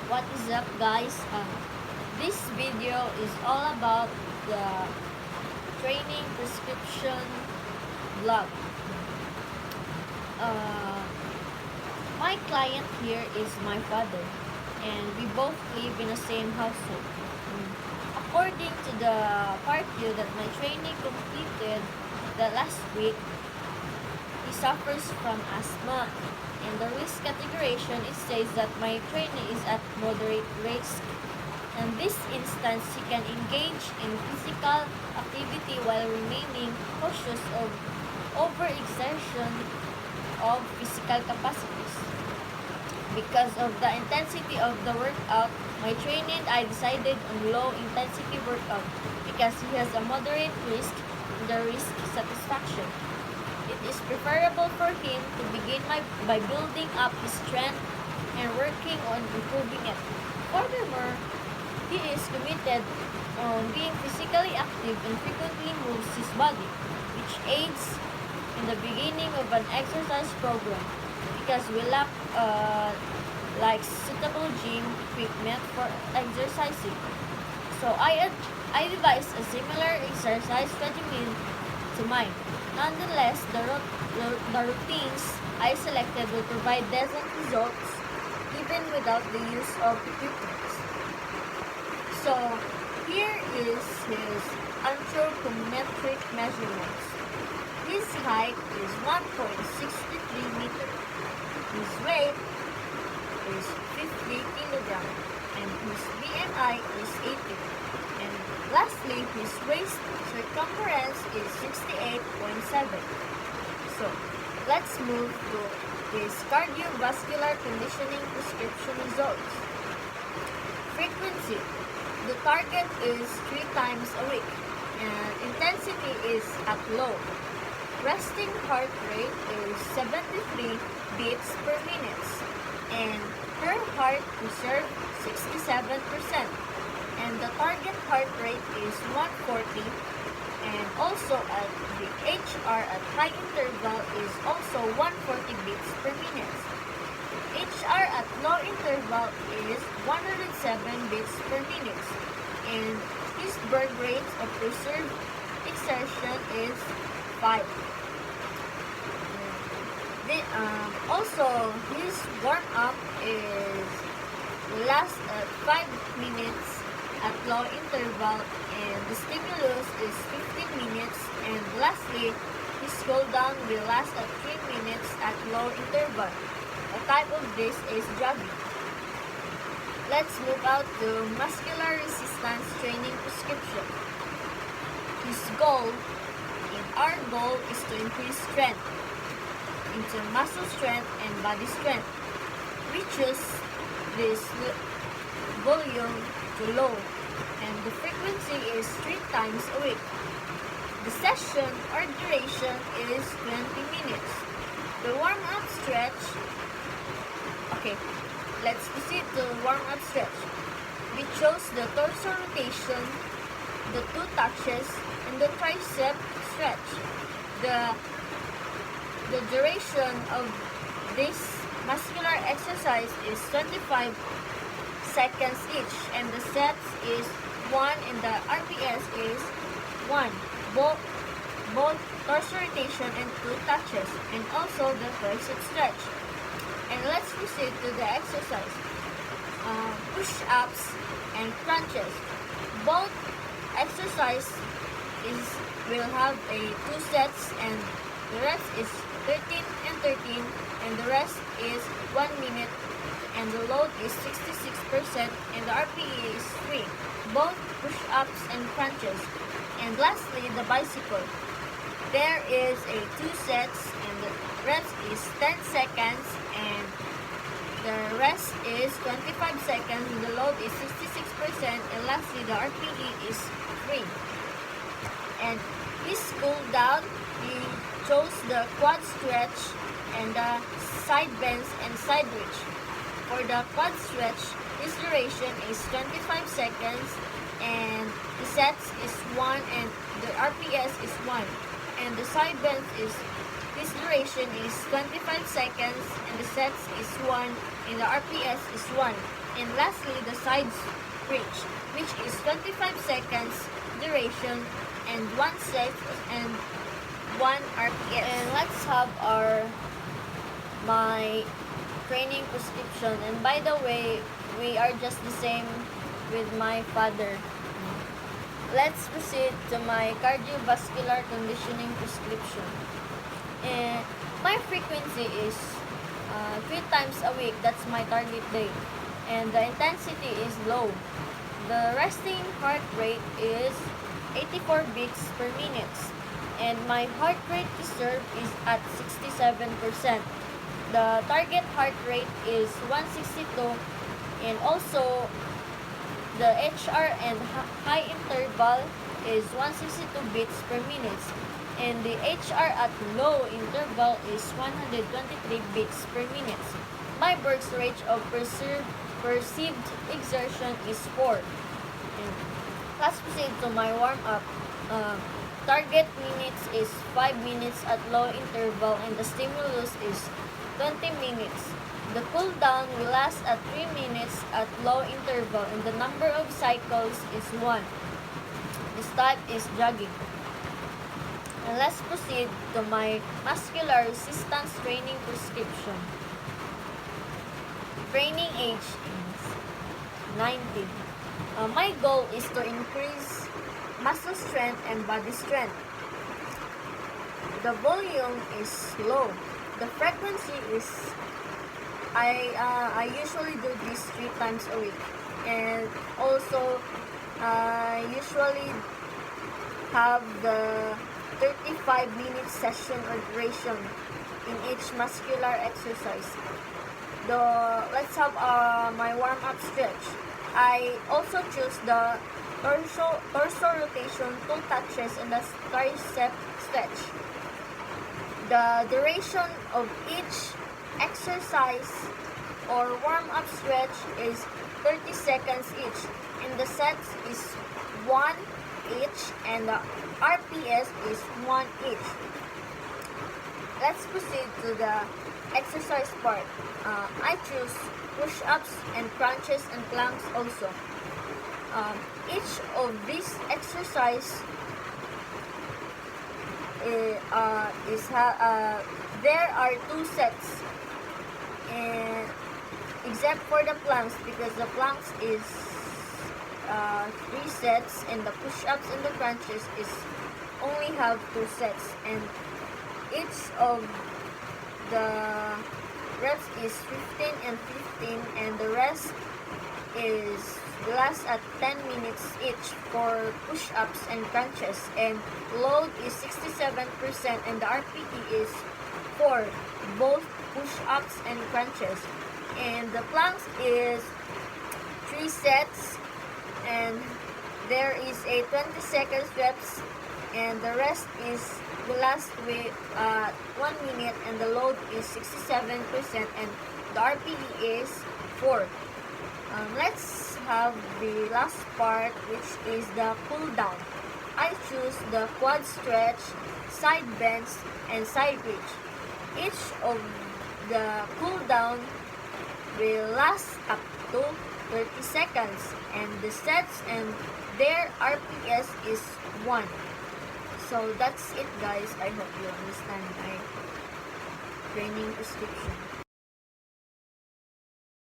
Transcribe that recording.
What is up, guys? This video is all about the training prescription blog. Uh, my client here is my father, and we both live in the same household. According to the part view that my trainee completed the last week, he suffers from asthma. In the risk categorization, it says that my trainee is at moderate risk. In this instance, he can engage in physical activity while remaining cautious of overexertion of physical capacities. Because of the intensity of the workout, my trainee and I decided on low intensity workout because he has a moderate risk in the risk satisfaction. It is preferable for him to begin by building up his strength and working on improving it. Furthermore, he is committed on being physically active and frequently moves his body, which aids in the beginning of an exercise program because we lack suitable gym equipment for exercising. So I devised a similar exercise regimen to mine. Nonetheless, the routines I selected will provide decent results even without the use of equipment. So, here is his anthropometric measurements. His height is 1.63 meters. His weight is 50 kilograms. And his BMI is 80. And lastly, his waist circumference is 68.7. So, let's move to his cardiovascular conditioning prescription results. Frequency. The target is 3 times a week, and intensity is at low. Resting heart rate is 73 beats per minute, and her heart reserve 67%, and the target heart rate is 140, and also at the HR at high interval is also 140 beats per minute. HR at low interval is 107 beats per minute, and his burn rate of preserved exertion is 5. Also, his warm-up is last at 5 minutes at low interval, and the stimulus is 15 minutes, and lastly, his cool-down will last at 3 minutes at low interval. A type of this is jogging. Let's move out to muscular resistance training prescription. His goal, and our goal, is to increase strength into muscle strength and body strength. We choose this volume to low, and the frequency is 3 times a week. The session or duration is 20 minutes. The warm-up stretch. Okay, let's proceed to warm-up stretch. We chose the torso rotation, the 2 touches, and the tricep stretch. The duration of this muscular exercise is 25 seconds each, and the sets is 1 and the RPS is 1. Both torso rotation and 2 touches, and also the tricep stretch. And let's proceed to the exercise. Push-ups and crunches. Both exercise will have a 2 sets, and the rest is 13 and 13, and the rest is 1 minute, and the load is 66%, and the RPE is 3. Both push-ups and crunches. And lastly, the bicycle. There is a 2 sets, and the rest is 10 seconds, and the rest is 25 seconds, and the load is 66%, and lastly, the RPE is 3. And his cool down, he chose the quad stretch and the side bends and side reach. For the quad stretch, his duration is 25 seconds, and the sets is 1, and the RPS is 1. And the side bends is, his duration is 25 seconds, and the sets is 1, and the RPS is 1. And lastly, the side stretch, which is 25 seconds duration and 1 set and 1 RPS. And let's have my training prescription. And by the way, we are just the same with my father. Let's proceed to my cardiovascular conditioning prescription. And my frequency is 3 times a week. That's my target day. And the intensity is low. The resting heart rate is 84 beats per minute. And my heart rate reserve is at 67%. The target heart rate is 162, and also the HR and high interval is 162 beats per minute, and the HR at low interval is 123 beats per minute. My burst rate of perceived exertion is 4. And let's proceed to my warm-up. Target minutes is 5 minutes at low interval, and the stimulus is 20 minutes. The cool down will last at 3 minutes at low interval, and the number of cycles is 1. This type is jogging. And let's proceed to my muscular resistance training prescription. Training age is 19. My goal is to increase muscle strength and body strength. The volume is low. The frequency is I usually do this 3 times a week, and also I usually have the 35-minute session or duration in each muscular exercise. Let's have my warm-up stretch. I also choose the torso rotation, 2 touches, and the tricep stretch. The duration of each exercise or warm-up stretch is 30 seconds each, and the sets is 1 each, and the RPS is 1 each. Let's proceed to the exercise part. I choose push-ups and crunches and planks also. Each of these exercise there are 2 sets, and except for the planks, because the planks is 3 sets, and the push-ups and the crunches is only have 2 sets, and each of the reps is 15 and 15, and the rest is last at 10 minutes each for push-ups and crunches, and load is 67%, and the RPE is 4, both push-ups and crunches, and the planks is 3 sets, and there is a 20 seconds reps, and the rest is the last with 1 minute, and the load is 67%, and the RPE is 4. Let's have the last part, which is the cool down. I choose the quad stretch, side bends, and side reach. Each of the cool down will last up to 30 seconds, and the sets and their RPS is 1. So that's it, guys. I hope you understand my training prescription.